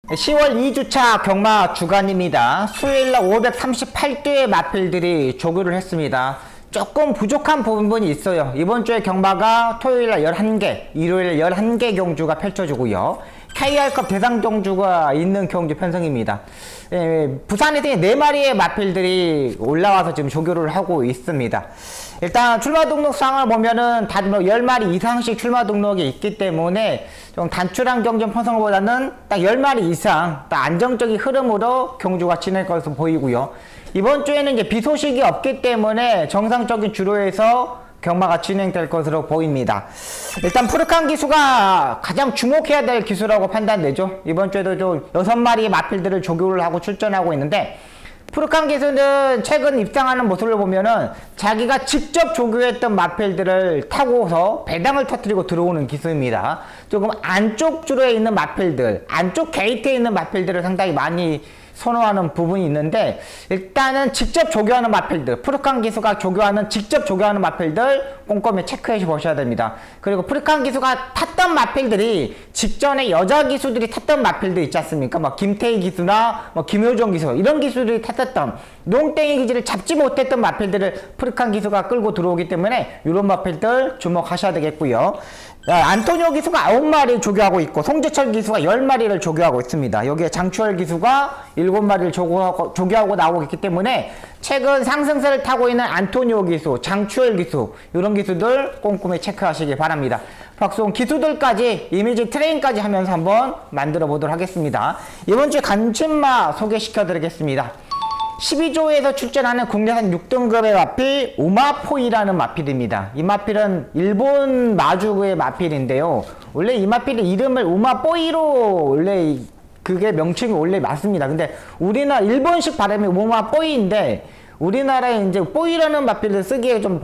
10월 2주차 경마 주간입니다. 수요일날 538개의 마필들이 조교를 했습니다. 조금 부족한 부분이 있어요. 이번 주에 경마가 토요일날 11개, 일요일 11개 경주가 펼쳐지고요. KR컵 대상 경주가 있는 경주 편성입니다. 부산에서 4마리의 마필들이 올라와서 지금 조교를 하고 있습니다. 일단 출마 등록상을 보면은 다 10마리 이상씩 출마 등록이 있기 때문에 좀 단출한 경쟁 편성보다는 딱 10마리 이상 딱 안정적인 흐름으로 경주가 진행할 것으로 보이고요. 이번 주에는 이제 비 소식이 없기 때문에 정상적인 주로에서 경마가 진행될 것으로 보입니다. 일단 푸르칸 기수가 가장 주목해야 될 기수라고 판단되죠. 이번 주에도 좀 6마리의 마필들을 조교를 하고 출전하고 있는데, 푸르칸 기수는 최근 입상하는 모습을 보면은 자기가 직접 조교했던 마필들을 타고서 배당을 터뜨리고 들어오는 기수입니다. 조금 안쪽 주로에 있는 마필들, 안쪽 게이트에 있는 마필들을 상당히 많이 선호하는 부분이 있는데, 일단은 직접 조교하는 마필들, 푸르칸 기수가 직접 조교하는 마필들 꼼꼼히 체크해 보셔야 됩니다. 그리고 푸르칸 기수가 탔던 마필들이 직전에 여자 기수들이 탔던 마필들 있지 않습니까? 뭐 김태희 기수나 뭐 김효정 기수, 이런 기수들이 탔었던 농땡이 기지를 잡지 못했던 마필들을 푸르칸 기수가 끌고 들어오기 때문에 이런 마필들 주목하셔야 되겠고요. 안토니오 기수가 9마리를 조교하고 있고, 송재철 기수가 10마리를 조교하고 있습니다. 여기에 장추열 기수가 7마리를 조교하고 나오고 있기 때문에 최근 상승세를 타고 있는 안토니오 기수, 장추열 기수, 이런 기수들 꼼꼼히 체크하시기 바랍니다. 박수홍 기수들까지 이미지 트레인까지 하면서 한번 만들어 보도록 하겠습니다. 이번 주에 간침마 소개시켜 드리겠습니다. 12조에서 출전하는 국내산 6등급의 마필 우마포이라는 마필입니다. 이 마필은 일본 마주의 마필인데요. 원래 이 마필의 이름을 우마포이로 원래 그게 명칭이 원래 맞습니다. 근데 우리나라 일본식 발음이 우마포이인데 우리나라에 이제 포이라는 마필을 쓰기에 좀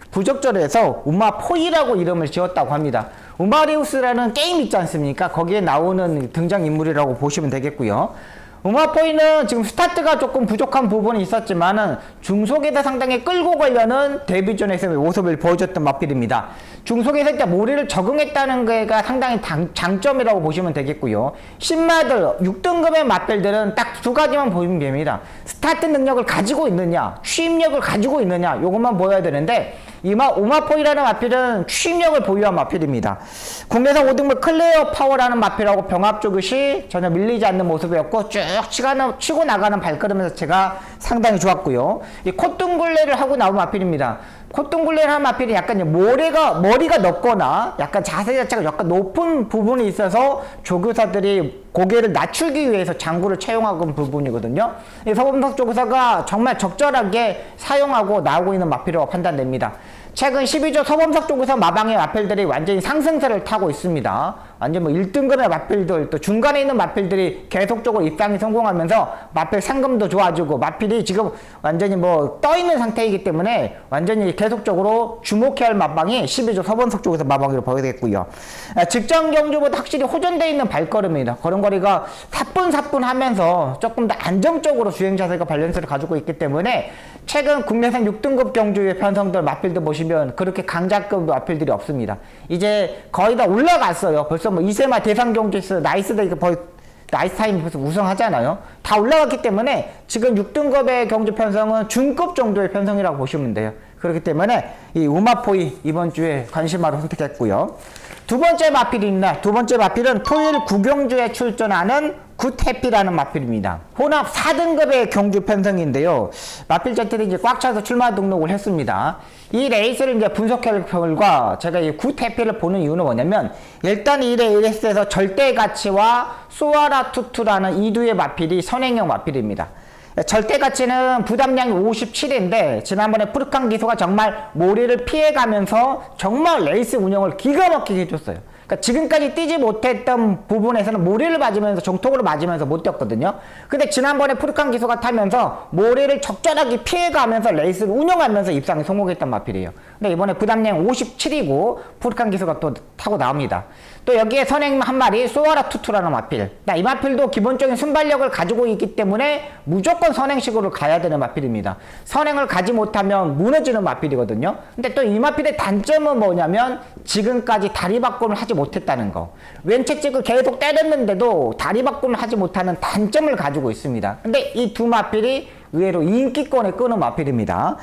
부적절해서 우마포이라고 이름을 지었다고 합니다. 우마리우스라는 게임 있지 않습니까? 거기에 나오는 등장인물이라고 보시면 되겠고요. 우마포이는 지금 스타트가 조금 부족한 부분이 있었지만은 중속에서 상당히 끌고 가려는 데뷔전에서의 모습을 보여줬던 마필입니다. 중속에서 일단 모리를 적응했다는 게가 상당히 장점이라고 보시면 되겠고요. 신마들 6등급의 마필들은 딱 두 가지만 보시면 됩니다. 스타트 능력을 가지고 있느냐, 취입력을 가지고 있느냐, 요것만 보여야 되는데, 우마포이라는 마필은 취입력을 보유한 마필입니다. 국내산 5등급 클레어 파워라는 마필하고 병합 조교시 전혀 밀리지 않는 모습이었고, 쭉 치고 나가는 발걸음 자체가 상당히 좋았고요. 이 콧등굴레를 하고 나온 마필입니다. 콧등굴레를 한 마필이 약간 머리가 넓거나 약간 자세 자체가 약간 높은 부분이 있어서 조교사들이 고개를 낮추기 위해서 장구를 채용하는 부분이거든요. 이 서범석 조교사가 정말 적절하게 사용하고 나오고 있는 마필이라고 판단됩니다. 최근 12조 서범석 조교사 마방의 마필들이 완전히 상승세를 타고 있습니다. 완전 뭐 1등급의 마필들, 또 중간에 있는 마필들이 계속적으로 입상이 성공하면서 마필 상금도 좋아지고, 마필이 지금 완전히 뭐 떠있는 상태이기 때문에 완전히 계속적으로 주목해야 할 마방이 12조 서범석 조교사 마방으로 보여야겠고요. 직전 경주보다 확실히 호전되어 있는 발걸음입니다. 걸음걸이가 사뿐사뿐 하면서 조금 더 안정적으로 주행 자세가 밸런스를 가지고 있기 때문에 최근 국내산 6등급 경주의 편성들 마필들 보시면 그렇게 강자급 마필들이 없습니다. 이제 거의 다 올라갔어요. 벌써 뭐 이세마 대상 경주에서 나이스데이가 거의 나이스타임 벌써 우승하잖아요. 다 올라갔기 때문에 지금 6등급의 경주 편성은 중급 정도의 편성이라고 보시면 돼요. 그렇기 때문에 이 우마포이 이번 주에 관심마로 선택했고요. 두 번째 마필입니다. 두 번째 마필은 토요일 구경주에 출전하는 굿해피라는 마필입니다. 혼합 4등급의 경주 편성인데요. 마필 자체들이 이제 꽉 차서 출마 등록을 했습니다. 이 레이스를 이제 분석할 결과 제가 이 굿해피를 보는 이유는 뭐냐면, 일단 이 레이스에서 절대 가치와 소아라 투투라는 이두의 마필이 선행형 마필입니다. 절대 가치는 부담량이 57인데 지난번에 푸르칸 기수가 정말 모리를 피해가면서 정말 레이스 운영을 기가 막히게 해줬어요. 그러니까 지금까지 뛰지 못했던 부분에서는 모리를 맞으면서 정통으로 맞으면서 못 뛰었거든요. 근데 지난번에 푸르칸 기수가 타면서 모리를 적절하게 피해가면서 레이스를 운영하면서 입상에 성공했던 마필이에요. 근데 이번에 부담량 57이고 푸르칸 기수가 또 타고 나옵니다. 또 여기에 선행 한 마리 소아라 투투라는 마필. 이 마필도 기본적인 순발력을 가지고 있기 때문에 무조건 선행식으로 가야 되는 마필입니다. 선행을 가지 못하면 무너지는 마필이거든요. 근데 또 이 마필의 단점은 뭐냐면 지금까지 다리 바꿈을 하지 못했다는 거. 왼채찍을 계속 때렸는데도 다리 바꿈을 하지 못하는 단점을 가지고 있습니다. 근데 이 두 마필이 의외로 인기권에 끄는 마필입니다.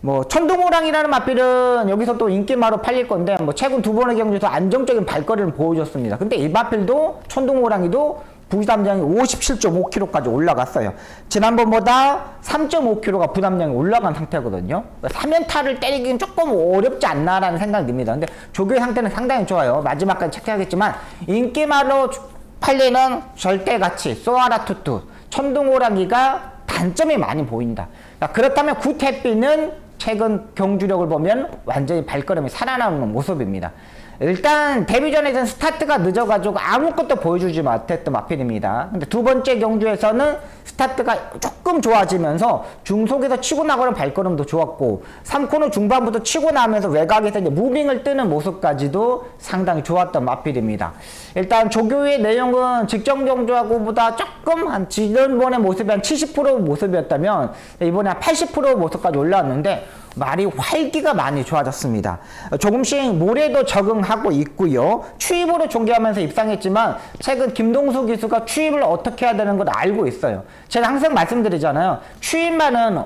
뭐 천둥호랑이라는 마필은 여기서 또 인기마로 팔릴 건데 뭐 최근 두 번의 경주에서 안정적인 발걸음을 보여줬습니다. 근데 이 마필도 천둥호랑이도 부담량이 57.5kg까지 올라갔어요. 지난번보다 3.5kg가 부담량이 올라간 상태거든요. 3연타를 때리기는 조금 어렵지 않나라는 생각이 듭니다. 근데 조교의 상태는 상당히 좋아요. 마지막까지 체크하겠지만 인기마로 팔리는 절대가치 소아라 투투 천둥호랑이가 단점이 많이 보인다. 그렇다면 굿해피는 최근 경주력을 보면 완전히 발걸음이 살아나오는 모습입니다. 일단 데뷔전에서는 스타트가 늦어가지고 아무것도 보여주지 못했던 마필입니다. 근데 두 번째 경주에서는 스타트가 조금 좋아지면서 중속에서 치고 나가는 발걸음도 좋았고 3코너 중반부터 치고 나면서 외곽에서 이제 무빙을 뜨는 모습까지도 상당히 좋았던 마필입니다. 일단 조교의 내용은 직전 경주하고보다 조금 한 지난번의 모습이 한 70% 모습이었다면 이번에 한 80% 모습까지 올라왔는데 말이 활기가 많이 좋아졌습니다. 조금씩 모래도 적응하고 있고요. 추입으로 종교하면서 입상했지만 최근 김동수 기수가 추입을 어떻게 해야 되는 걸 알고 있어요. 제가 항상 말씀드리잖아요. 추입만은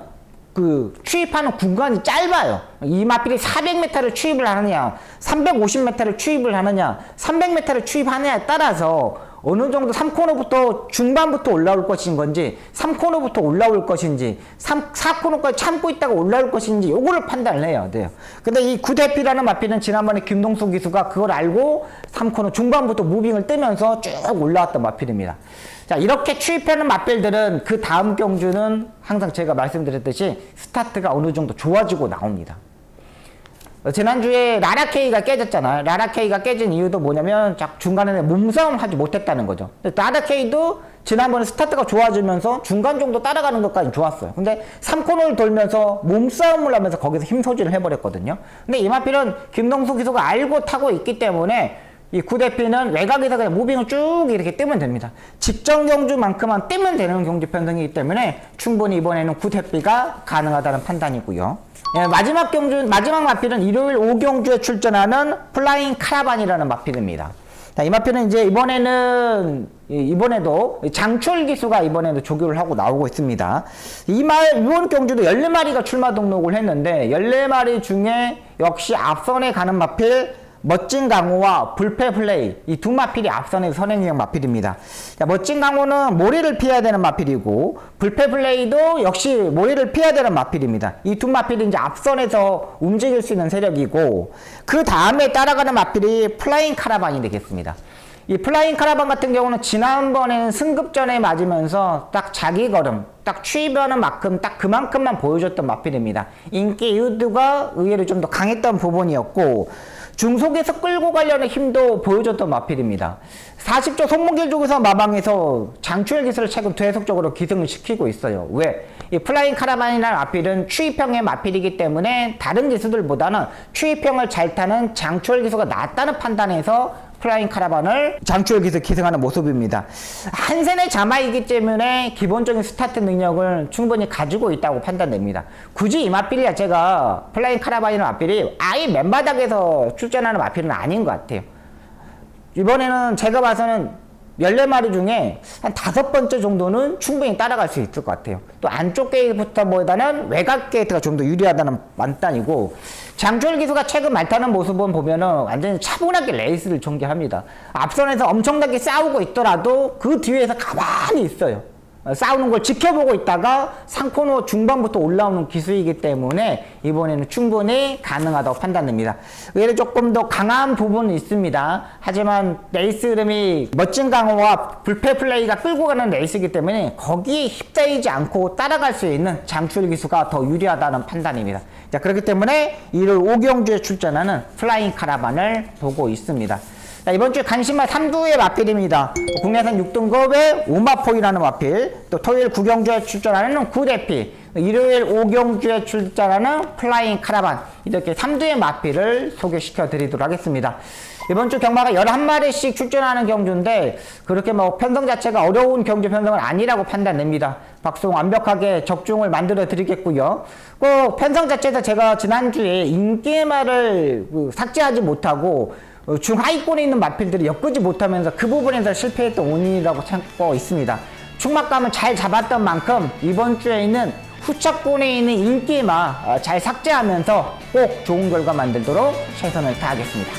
추입하는 구간이 짧아요. 이 마필이 400m를 추입을 하느냐, 350m를 추입을 하느냐, 300m를 추입하느냐에 따라서 어느 정도 3코너부터 중반부터 올라올 것인 건지 3코너부터 올라올 것인지 4코너까지 참고 있다가 올라올 것인지 요거를 판단을 해야 돼요. 근데 이 굿해피라는 마필은 지난번에 김동수 기수가 그걸 알고 3코너 중반부터 무빙을 뜨면서 쭉 올라왔던 마필입니다. 자, 이렇게 추입하는 마필들은 그 다음 경주는 항상 제가 말씀드렸듯이 스타트가 어느 정도 좋아지고 나옵니다. 지난주에 라라케이가 깨졌잖아요. 라라케이가 깨진 이유도 뭐냐면 중간에 몸싸움 하지 못했다는 거죠. 라라케이도 지난번에 스타트가 좋아지면서 중간 정도 따라가는 것까지 좋았어요. 근데 3코너를 돌면서 몸싸움을 하면서 거기서 힘소지를 해버렸거든요. 근데 이 마필은 김동수 기수가 알고 타고 있기 때문에 이 굿해피는 외곽에서 그냥 무빙을 쭉 이렇게 뜨면 됩니다. 직전 경주만큼만 뜨면 되는 경주 편성이기 때문에 충분히 이번에는 굿해피가 가능하다는 판단이고요. 예, 마지막 마필은 일요일 5경주에 출전하는 플라잉 카라반이라는 마필입니다. 자, 이 마필은 이제 이번에도 장출 기수가 이번에도 조교를 하고 나오고 있습니다. 이번 경주도 14마리가 출마 등록을 했는데 14마리 중에 역시 앞선에 가는 마필 멋진 강호와 불패 플레이 이 두 마필이 앞선의 선행형 마필입니다. 자, 멋진 강호는 모래를 피해야 되는 마필이고 불패 플레이도 역시 모래를 피해야 되는 마필입니다. 이 두 마필이 이제 앞선에서 움직일 수 있는 세력이고 그 다음에 따라가는 마필이 플라잉 카라반이 되겠습니다. 이 플라잉 카라반 같은 경우는 지난번에는 승급전에 맞으면서 딱 자기 걸음, 딱 추입하는 만큼 딱 그만큼만 보여줬던 마필입니다. 인기 이유가 의외로 좀 더 강했던 부분이었고 중속에서 끌고 가려는 힘도 보여줬던 마필입니다. 40조 손목일 쪽에서 마방에서 장추열 기술을 최근 계속적으로 기승을 시키고 있어요. 왜? 이 플라잉 카라반이라는 마필은 추입형의 마필이기 때문에 다른 기수들보다는 추입형을 잘 타는 장추열 기수가 낫다는 판단에서 플라잉 카라반을 장추열 기술 기승하는 모습입니다. 한센의 자마이기 때문에 기본적인 스타트 능력을 충분히 가지고 있다고 판단됩니다. 굳이 이 마필 자체가 플라잉 카라반이라는 마필이 아예 맨바닥에서 출전하는 마필은 아닌 것 같아요. 이번에는 제가 봐서는 14마리 중에 한 5번째 정도는 충분히 따라갈 수 있을 것 같아요. 또 안쪽 게이트보다는 외곽 게이트가 좀 더 유리하다는 판단이고 장추열 기수가 최근 말타는 모습은 보면은 완전히 차분하게 레이스를 전개합니다. 앞선에서 엄청나게 싸우고 있더라도 그 뒤에서 가만히 있어요. 싸우는 걸 지켜보고 있다가 3코너 중반부터 올라오는 기수이기 때문에 이번에는 충분히 가능하다고 판단됩니다. 의외로 조금 더 강한 부분은 있습니다. 하지만 레이스 흐름이 멋진 강호와 불패 플레이가 끌고 가는 레이스이기 때문에 거기에 휩싸이지 않고 따라갈 수 있는 장추열 기수가 더 유리하다는 판단입니다. 자, 그렇기 때문에 1월 5경주에 출전하는 플라잉 카라반을 보고 있습니다. 자, 이번 주에 간신말 3두의 마필입니다. 국내산 6등급의 오마포이라는 마필, 또 토요일 구경주에 출전하는 구대피, 일요일 오경주에 출전하는 플라잉 카라반, 이렇게 3두의 마필을 소개시켜 드리도록 하겠습니다. 이번 주 경마가 11마리씩 출전하는 경주인데 그렇게 뭐 편성 자체가 어려운 경주 편성은 아니라고 판단됩니다. 박송 완벽하게 적중을 만들어 드리겠고요. 편성 자체에서 제가 지난주에 인기말을 삭제하지 못하고 중하위권에 있는 마필들이 엮지 못하면서 그 부분에서 실패했던 원인이라고 찾고 있습니다. 충막감을 잘 잡았던 만큼 이번 주에 있는 후차권에 있는 인기마 잘 삭제하면서 꼭 좋은 결과 만들도록 최선을 다하겠습니다.